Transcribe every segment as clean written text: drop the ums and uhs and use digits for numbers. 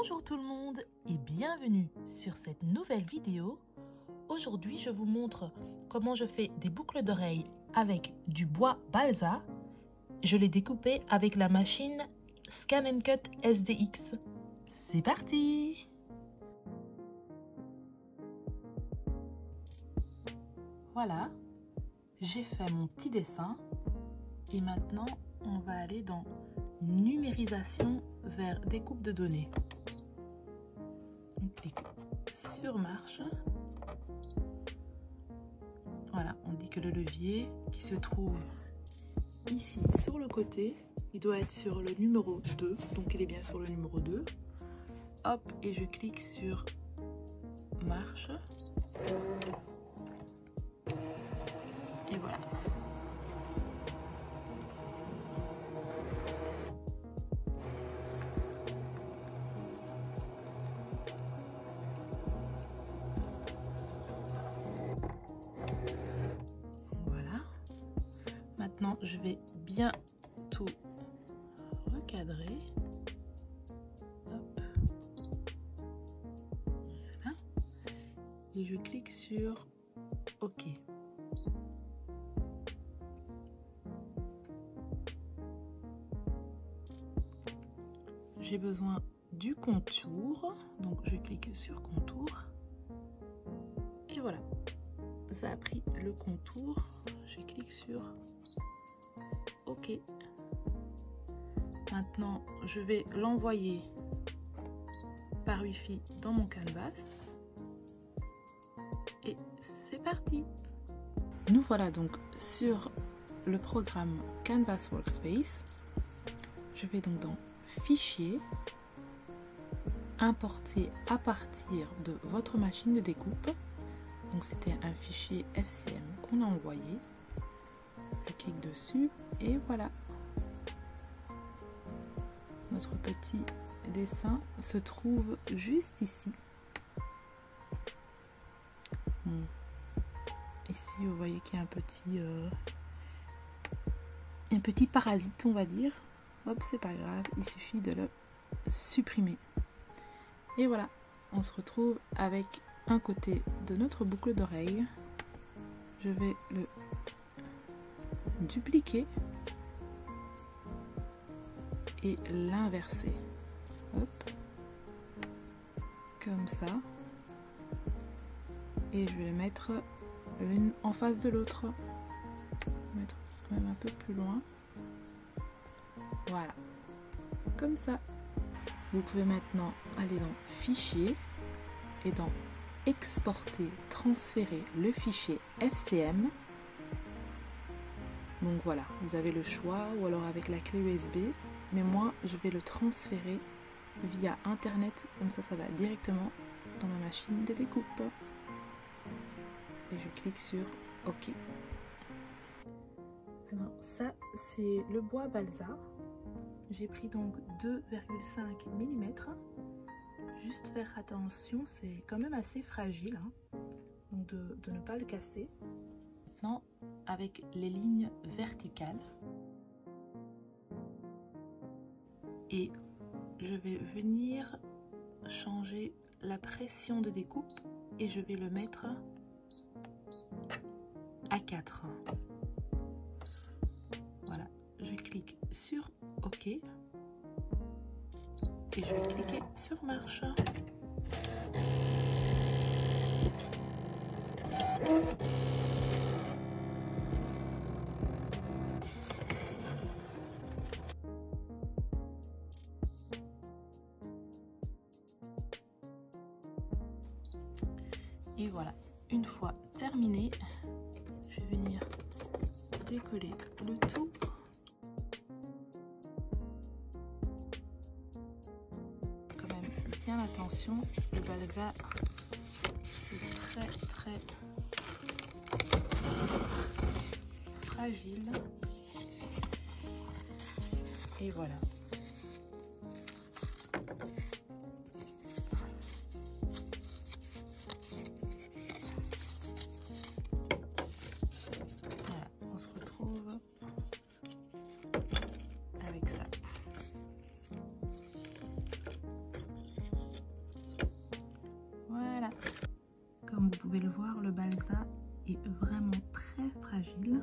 Bonjour tout le monde et bienvenue sur cette nouvelle vidéo. Aujourd'hui, je vous montre comment je fais des boucles d'oreilles avec du bois balsa. Je l'ai découpé avec la machine Scan & Cut SDX. C'est parti! Voilà, j'ai fait mon petit dessin et maintenant on va aller dans numérisation vers découpe de données. On clique sur marche. Voilà, on dit que le levier qui se trouve ici sur le côté, il doit être sur le numéro 2, donc il est bien sur le numéro 2. Hop, et je clique sur marche. Et voilà. Voilà. Maintenant, je vais bien tout recadrer. Hop. Voilà. Et je clique sur OK. J'ai besoin du contour, donc je clique sur contour et voilà, ça a pris le contour. Je clique sur OK. Maintenant, je vais l'envoyer par Wi-Fi dans mon canvas et c'est parti. Nous voilà donc sur le programme Canvas Workspace. Je vais donc dans Fichier, importer à partir de votre machine de découpe. Donc c'était un fichier FCM qu'on a envoyé. Je clique dessus et voilà. Notre petit dessin se trouve juste ici. Bon. Ici vous voyez qu'il y a un petit parasite, on va dire. Hop, c'est pas grave, il suffit de le supprimer. Et voilà, on se retrouve avec un côté de notre boucle d'oreille. Je vais le dupliquer et l'inverser. Hop, comme ça. Et je vais les mettre l'une en face de l'autre. Mettre même un peu plus loin. Voilà, comme ça. Vous pouvez maintenant aller dans Fichier et dans Exporter, transférer le fichier FCM. Donc voilà, vous avez le choix ou alors avec la clé USB. Mais moi, je vais le transférer via Internet. Comme ça, ça va directement dans ma machine de découpe. Et je clique sur OK. Alors ça, c'est le bois balsa. J'ai pris donc 2,5 mm. Juste faire attention, c'est quand même assez fragile, hein, donc de ne pas le casser. Maintenant, avec les lignes verticales. Et je vais venir changer la pression de découpe et je vais le mettre à 4. Voilà, je clique sur OK et je vais cliquer sur marche. Et voilà, une fois terminé, je vais venir décoller le tout. Bien attention, le balsa c'est très fragile. Et voilà. Voilà, on se retrouve avec ça. est vraiment très fragile.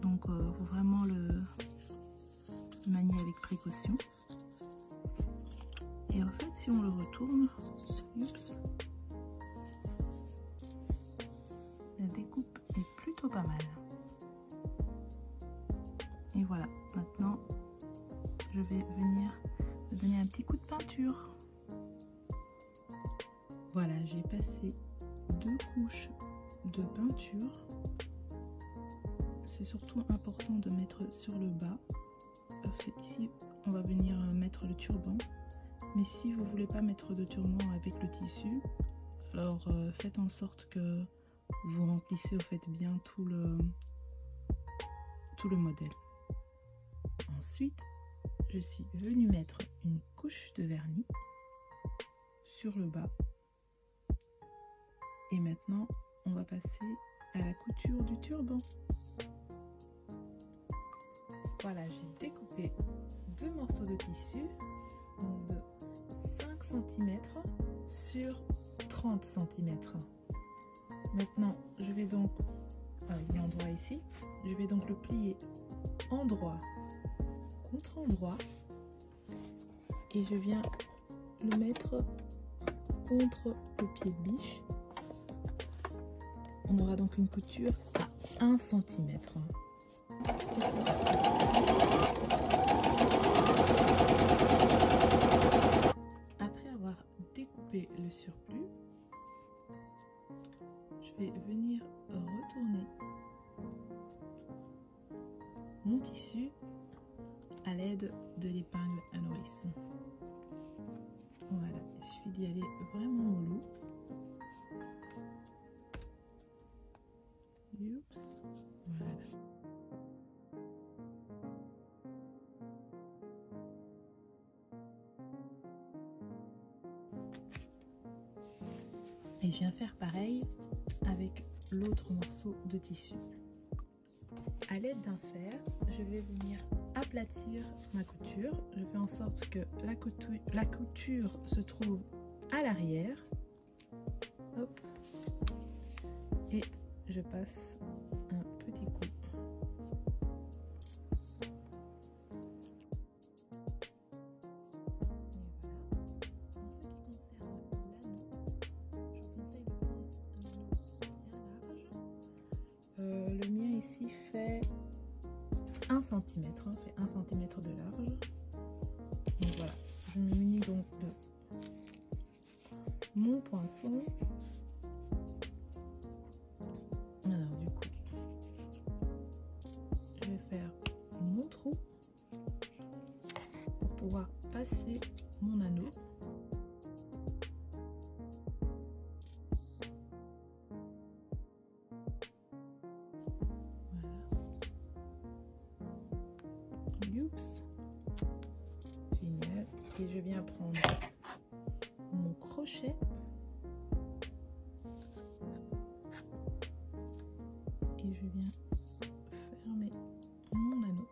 Donc faut vraiment le manier avec précaution. Et en fait, si on le retourne, oups, la découpe est plutôt pas mal. Et voilà, maintenant je vais venir donner un petit coup de peinture. Voilà, j'ai passé 2 couches de peinture. C'est surtout important de mettre sur le bas, parce que ici on va venir mettre le turban. Mais si vous voulez pas mettre de turban avec le tissu, alors faites en sorte que vous remplissez au fait bien tout le modèle. Ensuite, je suis venue mettre une couche de vernis sur le bas. Et maintenant, on va passer à la couture du turban. Voilà, j'ai découpé 2 morceaux de tissu, donc de 5 cm sur 30 cm. Maintenant, je vais donc, il est endroit ici, je vais donc le plier endroit contre endroit et je viens le mettre contre le pied de biche. On aura donc une couture à 1 cm. Après avoir découpé le surplus, je vais venir retourner mon tissu à l'aide de l'épingle à nourrice. Voilà, il suffit d'y aller vraiment mollo. Oups, voilà. Et je viens faire pareil avec l'autre morceau de tissu. À l'aide d'un fer, je vais venir aplatir ma couture. Je fais en sorte que la couture se trouve à l'arrière. Hop. Et je passe un petit coup. Le mien ici fait 1 cm, fait 1 cm de large. Donc voilà, je me munis donc de mon poinçon. Alors du coup, je vais faire mon trou pour pouvoir passer mon anneau. Oups, génial. Et je viens prendre mon crochet et je viens fermer mon anneau.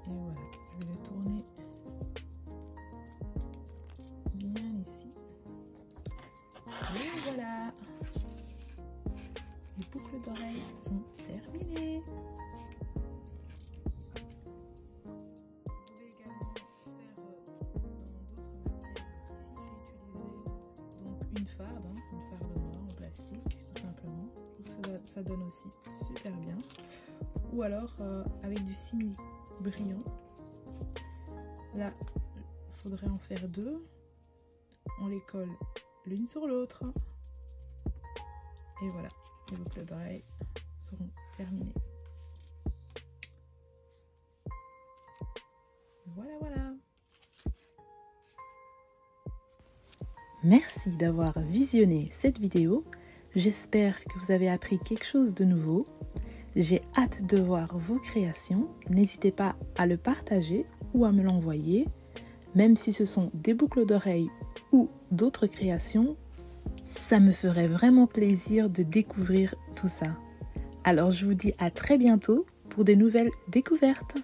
Et voilà, je vais le tourner bien ici. Et voilà, les boucles d'oreilles sont terminées. Une farde noire en plastique, tout simplement. Ça donne aussi super bien. Ou alors avec du simili brillant. Là, il faudrait en faire 2. On les colle l'une sur l'autre. Et voilà, les boucles d'oreilles seront terminées. Voilà. Merci d'avoir visionné cette vidéo. J'espère que vous avez appris quelque chose de nouveau. J'ai hâte de voir vos créations. N'hésitez pas à le partager ou à me l'envoyer. Même si ce sont des boucles d'oreilles ou d'autres créations, ça me ferait vraiment plaisir de découvrir tout ça. Alors je vous dis à très bientôt pour des nouvelles découvertes.